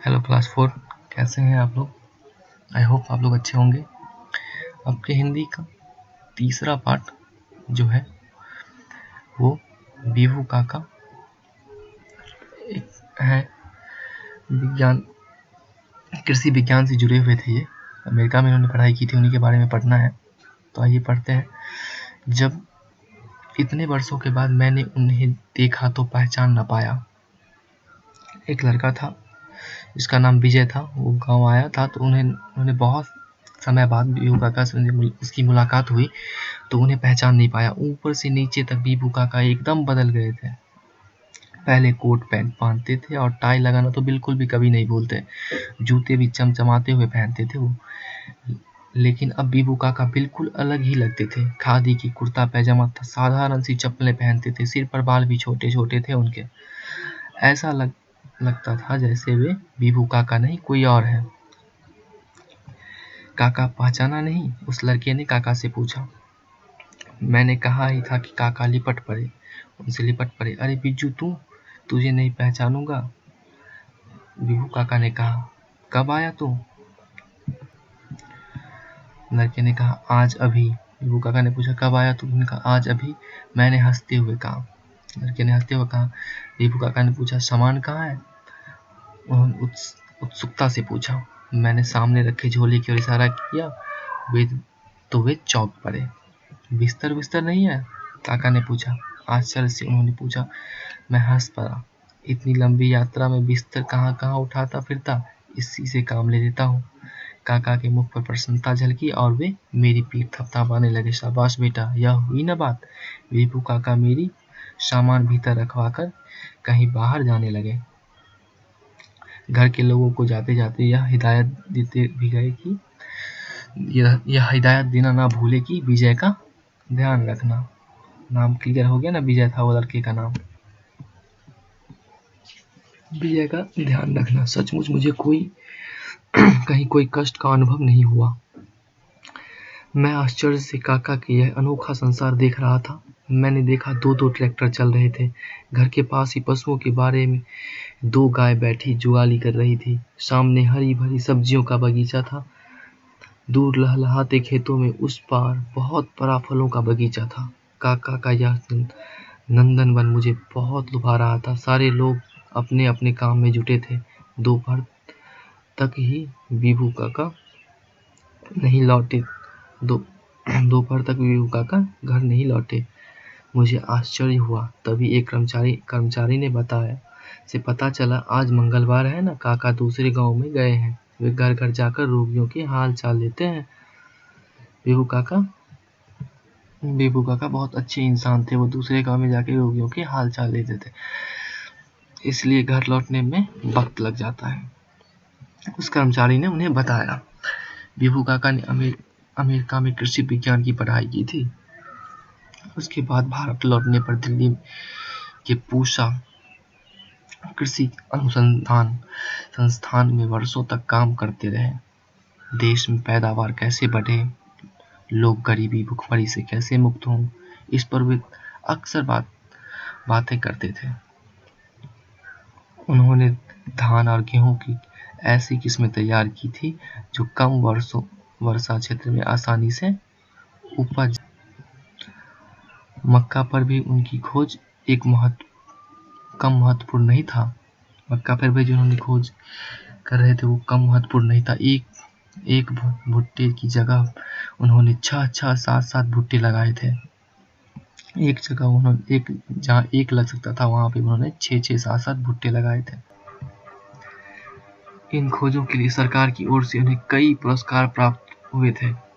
Hello class 4, कैसे हैं आप लोग? आई होप आप लोग अच्छे होंगे। आपके हिंदी का तीसरा पार्ट जो है वो बीहू काका एक है। विज्ञान, कृषि विज्ञान से जुड़े हुए थे। ये अमेरिका में इन्होंने पढ़ाई की थी, उन्हीं के बारे में पढ़ना है। तो आइए पढ़ते हैं। जब इतने वर्षों के बाद मैंने उन्हें देखा तो पहचान न पाया। एक लड़का था जिसका नाम विजय था। वो गांव आया था तो उन्हें बहुत समय बाद बीहू काका से उसकी मुलाकात हुई तो उन्हें पहचान नहीं पाया। ऊपर से नीचे तक बीहू काका एकदम बदल गए थे। पहले कोट पैंट पहनते थे और टाई लगाना तो बिल्कुल भी कभी नहीं भूलते। जूते भी चमचमाते हुए पहनते थे वो। लेकिन अब बीहू काका बिल्कुल अलग ही लगते थे। खादी की कुर्ता पैजामा था, साधारण सी चप्पलें पहनते थे, सिर पर बाल भी छोटे छोटे थे उनके। ऐसा लगता था जैसे वे बीहू काका नहीं कोई और है। काका पहचाना नहीं? उस लड़के ने काका से पूछा। मैंने कहा ही था कि काका लिपट पड़े, उनसे लिपट पड़े। अरे बिज्जू, तुझे नहीं पहचानूंगा, बीहू काका ने कहा। कब आया तू? लड़के ने कहा, आज अभी। बीहू काका ने पूछा, कब आया तू? उसने कहा, आज अभी। मैंने हंसते हुए कहा। लड़के ने हंसते हुए कहा। बीहू काका ने पूछा, सामान कहाँ है? उन्होंने उत्सुकता से पूछा। मैंने सामने रखे झोले की ओर इशारा किया। वे चौंक पड़े। बिस्तर विस्तर नहीं है? काका ने पूछा। आश्चर्य से उन्होंने पूछा। मैं हंस पड़ा। इतनी लंबी यात्रा में बिस्तर कहाँ कहाँ उठाता फिरता, इसी से काम ले लेता हूँ। काका के मुख पर प्रसन्नता झलकी और वे मेरी पीठ थपथपाने लगे। शाबाश बेटा, यह हुई न बात। बीहू काका मेरी सामान भीतर रखवाकर कहीं बाहर जाने लगे। घर के लोगों को जाते जाते यह हिदायत देते भी गए कि यह हिदायत देना ना भूले कि विजय का ध्यान रखना। नाम क्लियर हो गया ना? विजय था वो लड़के का नाम। विजय का ध्यान रखना। सचमुच मुझे कहीं कोई कष्ट का अनुभव नहीं हुआ। मैं आश्चर्य से काका के यह अनोखा संसार देख रहा था। मैंने देखा दो दो ट्रैक्टर चल रहे थे। घर के पास ही पशुओं के बारे में दो गाय बैठी जुगाली कर रही थी। सामने हरी भरी सब्जियों का बगीचा था। दूर लहलहाते खेतों में उस पार बहुत बड़ा फलों का बगीचा था। काका का यह नंदनवन मुझे बहुत लुभा रहा था। सारे लोग अपने अपने काम में जुटे थे। दोपहर तक ही बीहू काका नहीं लौटे। दोपहर तक बीहू काका घर नहीं लौटे। मुझे आश्चर्य हुआ। तभी एक कर्मचारी ने बताया से पता चला आज मंगलवार है ना, काका दूसरे गांव में गए हैं। वे घर घर जाकर रोगियों के हाल चाल लेते हैं। बीहू काका बहुत अच्छे इंसान थे। वो दूसरे गांव में जाके रोगियों के हाल चाल लेते थे, इसलिए घर लौटने में वक्त लग जाता है। उस कर्मचारी ने उन्हें बताया। बीहू काका ने अमेरिका में कृषि विज्ञान की पढ़ाई की थी। उसके बाद भारत लौटने पर दिल्ली के पूसा कृषि अनुसंधान संस्थान में वर्षों तक काम करते रहे। देश में पैदावार कैसे बढ़े, लोग गरीबी भुखमरी से कैसे मुक्त हों, इस पर वे अक्सर बातें करते थे। उन्होंने धान और गेहूं की ऐसी किस्में तैयार की थी जो कम वर्षा क्षेत्र में आसानी से उपज। मक्का पर भी उनकी खोज कम महत्वपूर्ण नहीं था। मक्का पर भी जो उन्होंने खोज कर रहे थे वो कम महत्वपूर्ण नहीं था। एक भुट्टे की जगह उन्होंने 6 7 भुट्टे लगाए थे। एक जगह उन्होंने जहाँ एक लग सकता था वहां पे उन्होंने 6 7 भुट्टे लगाए थे। इन खोजों के लिए सरकार की ओर से उन्हें कई पुरस्कार प्राप्त हुए थे।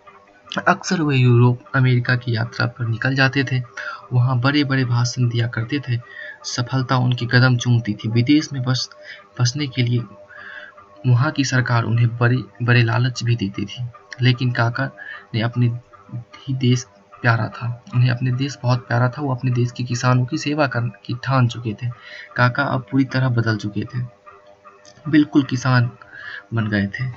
अक्सर वे यूरोप अमेरिका की यात्रा पर निकल जाते थे। वहां बड़े बड़े भाषण दिया करते थे। सफलता उनके कदम चूमती थी। विदेश में बसने के लिए वहां की सरकार उन्हें बड़े बड़े लालच भी देती थी। लेकिन काका ने उन्हें अपने देश बहुत प्यारा था। वो अपने देश के किसानों की सेवा करने की ठान चुके थे। काका अब पूरी तरह बदल चुके थे, बिल्कुल किसान बन गए थे।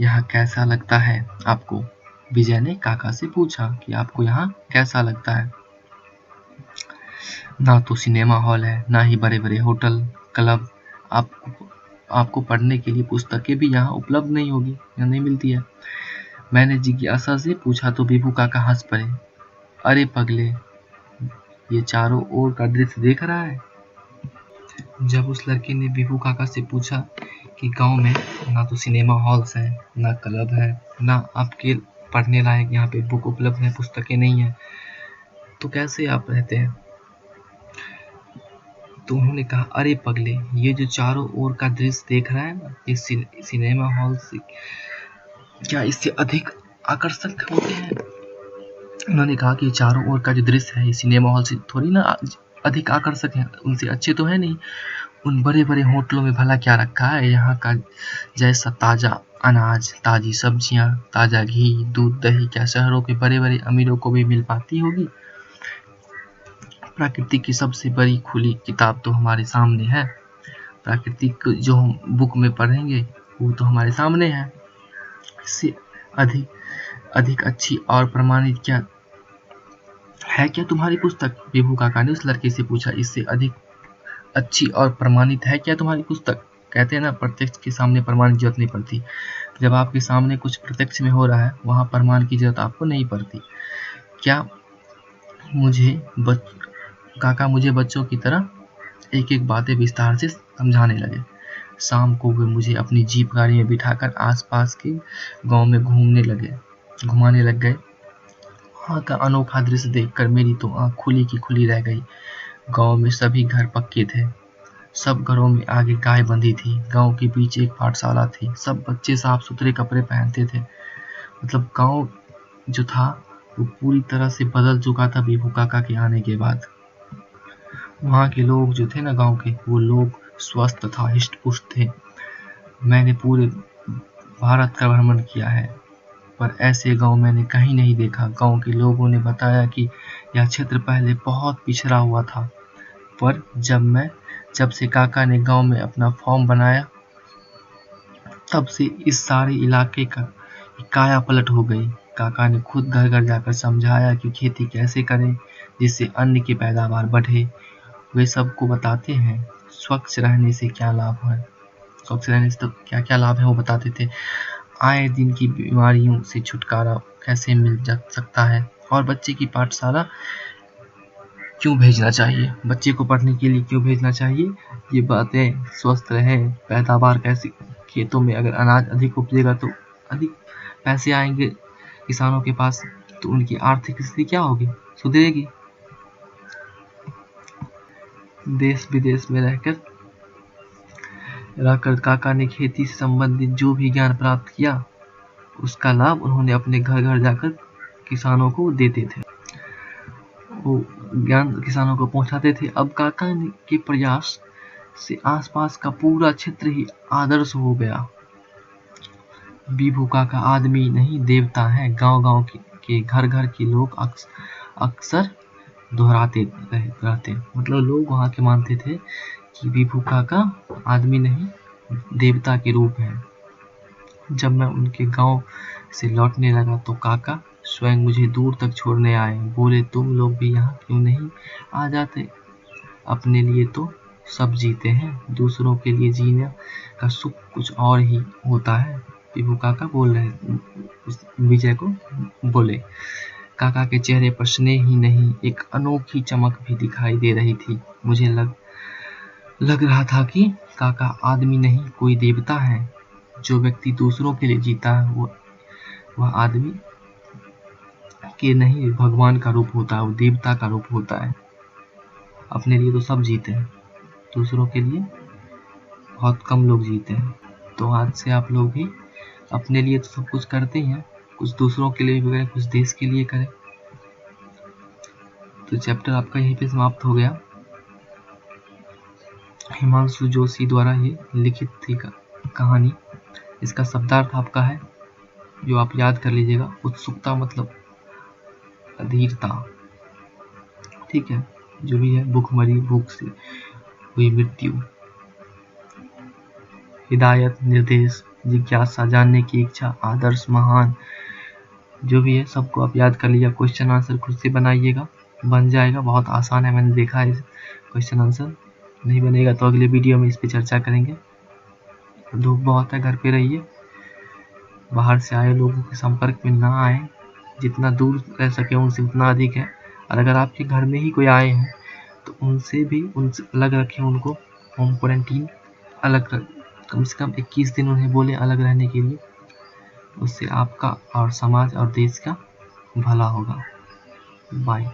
यहाँ कैसा लगता है आपको? विजय ने काका से पूछा कि आपको यहाँ कैसा लगता है? ना तो सिनेमा हॉल है, ना ही बड़े बड़े होटल क्लब। आपको पढ़ने के लिए पुस्तकें भी यहाँ उपलब्ध नहीं होगी या नहीं मिलती है। मैंने जिज्ञासा से पूछा तो बीभू काका हंस पड़े। अरे पगले, ये चारों ओर का दृश्य देख रहा है। जब उस लड़के ने बीभू काका से पूछा कि गांव में ना तो सिनेमा हॉल्स है, ना क्लब है, ना आपके पढ़ने लायक यहाँ पे बुक उपलब्ध है, पुस्तकें नहीं है, तो कैसे आप रहते हैं? तो उन्होंने कहा, अरे पगले, ये जो चारों ओर का दृश्य देख रहा है ना, ये सिनेमा हॉल से क्या इससे अधिक आकर्षक होते हैं? उन्होंने कहा कि चारों ओर का जो दृश्य है ये सिनेमा हॉल से थोड़ी ना अधिक आकर्षक है, उनसे अच्छे तो है नहीं। उन बड़े बड़े होटलों में भला क्या रखा है? यहाँ का जैसा ताज़ा अनाज, ताज़ी सब्जियाँ, ताज़ा घी, दूध, दही क्या शहरों के बड़े बड़े अमीरों को भी मिल पाती होगी? प्रकृति की सबसे बड़ी खुली किताब तो हमारे सामने है। प्रकृति जो हम बुक में पढ़ेंगे वो तो हमारे सामने है। इससे अधिक अच्छी और प्रमाणित क्या है क्या तुम्हारी पुस्तक? बीभू काका ने उस लड़के से पूछा। इससे अधिक अच्छी और प्रमाणित है क्या तुम्हारी पुस्तक? कहते हैं ना, प्रत्यक्ष के सामने प्रमाण की जरूरत नहीं पड़ती। जब आपके सामने कुछ प्रत्यक्ष में हो रहा है वहाँ प्रमाण की जरूरत आपको नहीं पड़ती। क्या काका मुझे बच्चों की तरह एक एक बातें विस्तार से समझाने लगे। शाम को वे मुझे अपनी जीप गाड़ी में बिठाकर आसपास के गांव में घुमाने लग गए। वहाँ का अनोखा दृश्य देखकर मेरी तो आँख खुली की खुली रह गई। गांव में सभी घर पक्के थे। सब घरों में आगे गाय बंधी थी। गांव के बीच एक पाठशाला थी। सब बच्चे साफ सुथरे कपड़े पहनते थे। मतलब गांव जो था वो पूरी तरह से बदल चुका था बीभू काका के आने के बाद। वहाँ के लोग जो थे ना गांव के, वो लोग स्वस्थ तथा हिष्ट पुष्ट थे। मैंने पूरे भारत का भ्रमण किया है पर ऐसे गांव मैंने कहीं नहीं देखा। गांव के लोगों ने बताया कि यह क्षेत्र पहले बहुत पिछड़ा हुआ था, पर जब से काका ने गांव में अपना फॉर्म बनाया तब से इस सारे इलाके का काया पलट हो गई। काका ने खुद घर घर जाकर समझाया कि खेती कैसे करें जिससे अन्न की पैदावार बढ़े। वे सबको बताते हैं स्वच्छ रहने से क्या लाभ है, स्वच्छ रहने से तो क्या क्या लाभ है वो बताते थे। आए दिन की बीमारियों से छुटकारा कैसे मिल जा सकता है और बच्चे की पाठशाला क्यों भेजना चाहिए, बच्चे को पढ़ने के लिए क्यों भेजना चाहिए, ये बातें, स्वस्थ रहे, पैदावार कैसे, खेतों में अगर अनाज अधिक उपजेगा तो अधिक पैसे आएंगे किसानों के पास, तो उनकी आर्थिक स्थिति क्या होगी, सुधरेगी। देश विदेश में रहकर काका ने खेती से संबंधित जो भी ज्ञान प्राप्त किया उसका लाभ उन्होंने अपने घर घर जाकर किसानों को देते थे, वो ज्ञान किसानों को पहुंचाते थे। अब काका के प्रयास से आसपास का पूरा क्षेत्र ही आदर्श हो गया। बीभू काका आदमी नहीं देवता है, गांव-गांव के घर घर के लोग अक्सर दोहराते रहते। मतलब लोग वहाँ के मानते थे कि बीभू काका आदमी नहीं देवता के रूप है। जब मैं उनके गांव से लौटने लगा तो काका स्वयं मुझे दूर तक छोड़ने आए। बोले, तुम लोग भी यहाँ क्यों नहीं आ जाते? अपने लिए तो सब जीते हैं, दूसरों के लिए जीने का सुख कुछ और ही होता है। बीभू काका बोल रहे विजय को बोले। काका के चेहरे पर स्नेह ही नहीं एक अनोखी चमक भी दिखाई दे रही थी। मुझे लग रहा था कि काका आदमी नहीं कोई देवता है। जो व्यक्ति दूसरों के लिए जीता है वह आदमी के नहीं भगवान का रूप होता है, वो देवता का रूप होता है। अपने लिए तो सब जीते हैं, दूसरों के लिए बहुत कम लोग जीते हैं। तो आज से आप लोग भी अपने लिए तो सब कुछ करते हैं, कुछ दूसरों के लिए भी करें, कुछ देश के लिए करें। तो चैप्टर आपका यहीं पे समाप्त हो गया। हिमांशु जोशी द्वारा ये लिखित थी कहानी। इसका शब्दार्थ आपका है जो आप याद कर लीजिएगा। उत्सुकता मतलब अधीरता, ठीक है। जो भी है, भूखमरी, भूख से हुई मृत्यु, हिदायत, निर्देश, जिज्ञासा, जानने की इच्छा, आदर्श, महान, जो भी है सबको आप याद कर लीजिए। क्वेश्चन आंसर खुद से बनाइएगा, बन जाएगा, बहुत आसान है, मैंने देखा है। क्वेश्चन आंसर नहीं बनेगा तो अगले वीडियो में इस पे चर्चा करेंगे। धूप बहुत है, घर पे रहिए, बाहर से आए लोगों के संपर्क में ना आए, जितना दूर रह सके उनसे उतना अधिक है। और अगर आपके घर में ही कोई आए हैं तो उनसे अलग रखें, उनको होम क्वारंटीन अलग कम से कम 21 दिन उन्हें बोले अलग रहने के लिए। उससे आपका और समाज और देश का भला होगा। बाय।